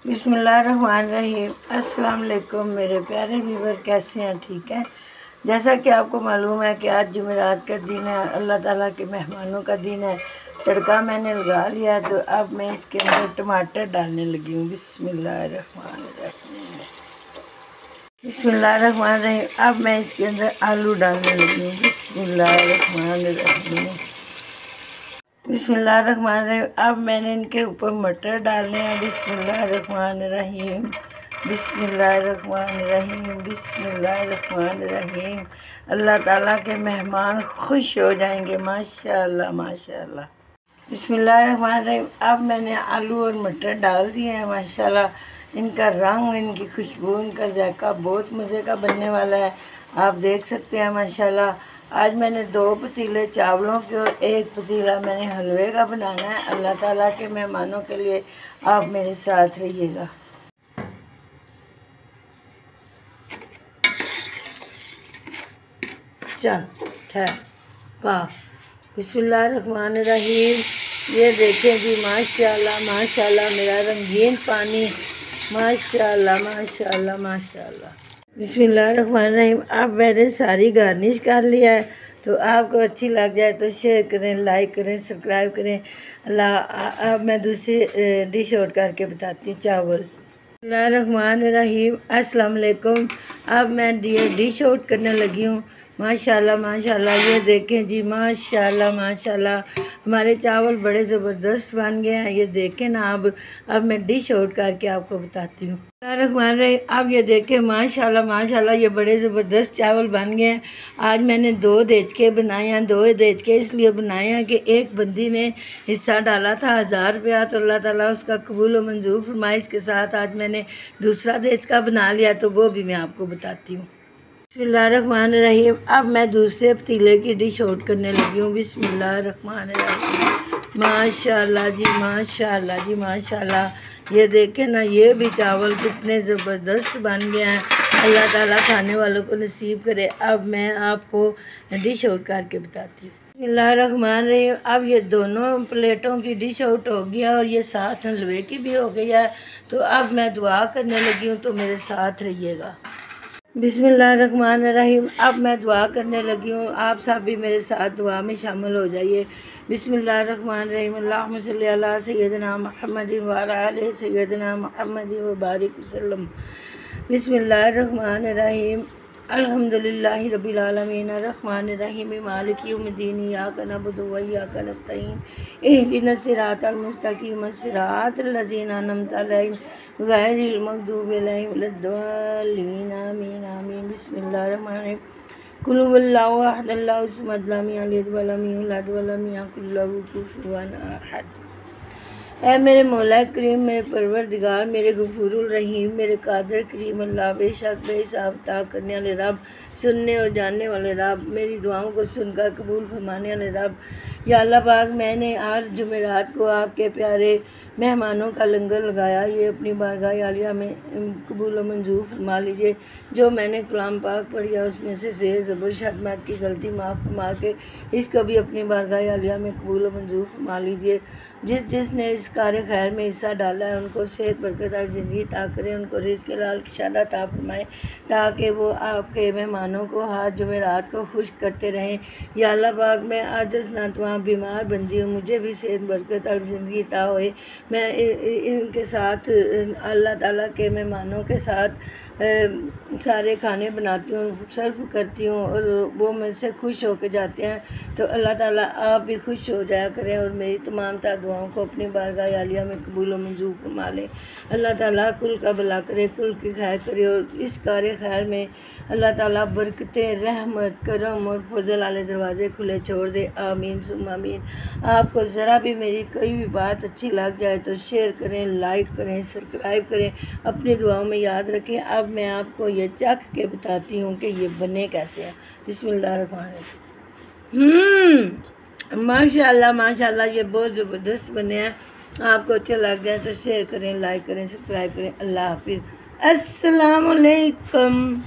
बिस्मिल्लाहिर्रहमानिर्रहीम। अस्सलाम वालेकुम मेरे प्यारे व्यूवर, कैसे हैं? ठीक है। जैसा कि आपको मालूम है कि आज जुमेरात का दिन है, अल्लाह ताला के मेहमानों का दिन है। तड़का मैंने लगा लिया, तो अब मैं इसके अंदर टमाटर डालने लगी हूँ। बिस्मिल्लाहिर्रहमानिर्रहीम। बिस्मिल्लाहिर्रहमानिर्रहीम। अब मैं इसके अंदर आलू डालने लगी हूँ। बिस्मिल्लाहिर्रहमानिर्रहीम। बिस्मिल्लाहिर्रहमानिर्रहीम। अब मैंने इनके ऊपर मटर डालने हैं। बिस्मिल्लाहिर्रहमानिर्रहीम। बिस्मिल्लाहिर्रहमानिर्रहीम। बिस्मिल्लाहिर्रहमानिर्रहीम। अल्लाह ताला के मेहमान खुश हो जाएंगे। माशाअल्लाह माशाअल्लाह। बिस्मिल्लाहिर्रहमानिर्रहीम। अब मैंने आलू और मटर डाल दिए हैं। माशाअल्लाह इनका रंग, इनकी खुशबू, इनका जायका बहुत मज़े का बनने वाला है। आप देख सकते हैं माशाअल्लाह। आज मैंने 2 पतीले चावलों के और 1 पतीला मैंने हलवे का बनाना है अल्लाह ताला के मेहमानों के लिए। आप मेरे साथ रहिएगा। चल ठहर पा। बिस्मिल्लाहिर्रहमानिर्रहीम। ये देखें जी, माशाअल्लाह माशाअल्लाह मेरा रंगीन पानी। माशाअल्लाह माशाअल्लाह माशाअल्लाह। बिस्मिल्लाहिर्रहमानिर्रहीम। अब मैंने सारी गार्निश कर लिया है। तो आपको अच्छी लग जाए तो शेयर करें, लाइक करें, सब्सक्राइब करें। अल्लाह। अब मैं दूसरी डिश आउट करके बताती हूँ। चावल। बिस्मिल्लाहिर्रहमानिर्रहीम। अस्सलाम वालेकुम। अब मैं डिश आउट करने लगी हूँ। माशाल्लाह माशाल्लाह। ये देखें जी, माशाल्लाह माशाल्लाह हमारे चावल बड़े ज़बरदस्त बन गए हैं। ये देखें ना। अब मैं डिश आउट करके आपको बताती हूँ। अब ये देखें माशाल्लाह माशाल्लाह ये बड़े ज़बरदस्त चावल बन गए हैं। आज मैंने 2 देचके बनाए हैं। 2 देचके इसलिए बनाए हैं कि एक बंदी ने हिस्सा डाला था 1000 रुपया, तो अल्लाह ताला उसका कबूल और मंजूर फरमाए। इसके साथ आज मैंने दूसरा देचका बना लिया, तो वो भी मैं आपको बताती हूँ। बिस्मिल्लाहिर्रहमानिर्रहीम। अब मैं दूसरे पतीले की डिश आउट करने लगी हूँ। बिस्मिल्लाहिर्रहमानिर्रहीम। माशाल्लाह जी माशाल्लाह जी माशाल्लाह। ये देखें ना, ये भी चावल कितने ज़बरदस्त बन गए हैं। अल्लाह ताला खाने वालों को नसीब करे। अब मैं आपको डिश आउट करके बताती हूँ। बिस्मिल्लाहिर्रहमानिर्रहीम। अब ये दोनों प्लेटों की डिश आउट हो गया और ये साथ हलवे की भी हो गई है। तो अब मैं दुआ करने लगी हूँ, तो मेरे साथ रहिएगा। बिस्मिल्लाहिर्रहमानिर्रहीम। अब मैं दुआ करने लगी हूँ। आप सब भी मेरे साथ दुआ में शामिल हो जाइए। बिस्मिल्लाहिर्रहमानिर्रहीम। अल्लाहुम्मा सल्ली अला सय्यदिना मुहम्मदिन व अला आलि सय्यदिना मुहम्मदिन व बारिक वसल्लम। बिस्मिल्लाहिर्रहमानिर्रहीम। अल्हम्दुलिल्लाहि रब्बिल आलमीन अर्रहमानिर्रहीम मालिकि यौमिद्दीन इय्याका नअबुदु व इय्याका नस्तईन इहदिनस सिरातल मुस्तकीम सिरातल लज़ीना अनअमता अलैहिम गैरिल मग़दूबि अलैहिम वलद्दाल्लीन आमीन आमीन। बिस्मिल्लाहिर्रहमानिर्रहीम। कुल हुवल्लाहु अहद अल्लाहु समद लम यलिद व लम यूलद व लम यकुल लहू कुफुवन अहद। ऐ मेरे मौला करीम, मेरे परवरदिगार, मेरे गफूरुल रहीम, मेरे कादिर करीम अल्लाह, बेशक बेहिसाब अता करने वाले रब, सुनने और जानने वाले रब, मेरी दुआओं को सुनकर कबूल फरमाने वाले रब। या अल्लाह पाक, मैंने आज जुमेरात को आपके प्यारे मेहमानों का लंगर लगाया, ये अपनी बारगाह आलिया में कबूल और मंजूर फरमा लीजिए। जो मैंने कलाम पाक पढ़िया उसमें से ज़बर शदमत की गलती माफ़ फरमा के इसको भी अपनी बारगाह आलिया में कबूल और मंजूर फरमा लीजिए। जिसने इस कार्य खैर में हिस्सा डाला है उनको सेहत बरकत और ज़िंदगी अता करें, उनको रिज़्क़ हलाल की शादा अता फरमाएं, ताकि वो आपके मेहमानों को हर जुमेरात को खुश करते रहें। या अल्लाह पाक, मैं आजिज़ नातवां बीमार बंदी हूँ, मुझे भी सेहत बरकत और ज़िंदगी अता होए। मैं इनके साथ अल्लाह ताला के मेहमानों के साथ सारे खाने बनाती हूँ, सर्व करती हूँ और वो मुझसे खुश होकर जाते हैं। तो अल्लाह ताला आप भी खुश हो जाया करें और मेरी तमाम दुआओं को अपनी बारगाह आलिया में कबूल और मंजूर फरमा लें। अल्लाह ताला कुल का भला करे, कुल की खैर करे और इस कार्य खैर में अल्लाह ताला बरकतें, रहमत, करम और फजल वाले दरवाज़े खुले छोड़ दे। आमीन सुम आमीन। आपको ज़रा भी मेरी कोई भी बात अच्छी लग जाए तो शेयर करें, लाइक करें, सब्सक्राइब करें, अपनी दुआओं में याद रखें। अब मैं आपको ये चख के बताती हूँ कि ये बने कैसे हैं। बिस्मिल्लाहिर्रहमानिर्रहीम। माशाल्लाह माशाल्लाह ये बहुत ज़बरदस्त बने हैं। आपको अच्छा लग जाए तो शेयर करें, लाइक करें, सब्सक्राइब करें। अल्लाह हाफिज़। अस्सलाम वालेकुम।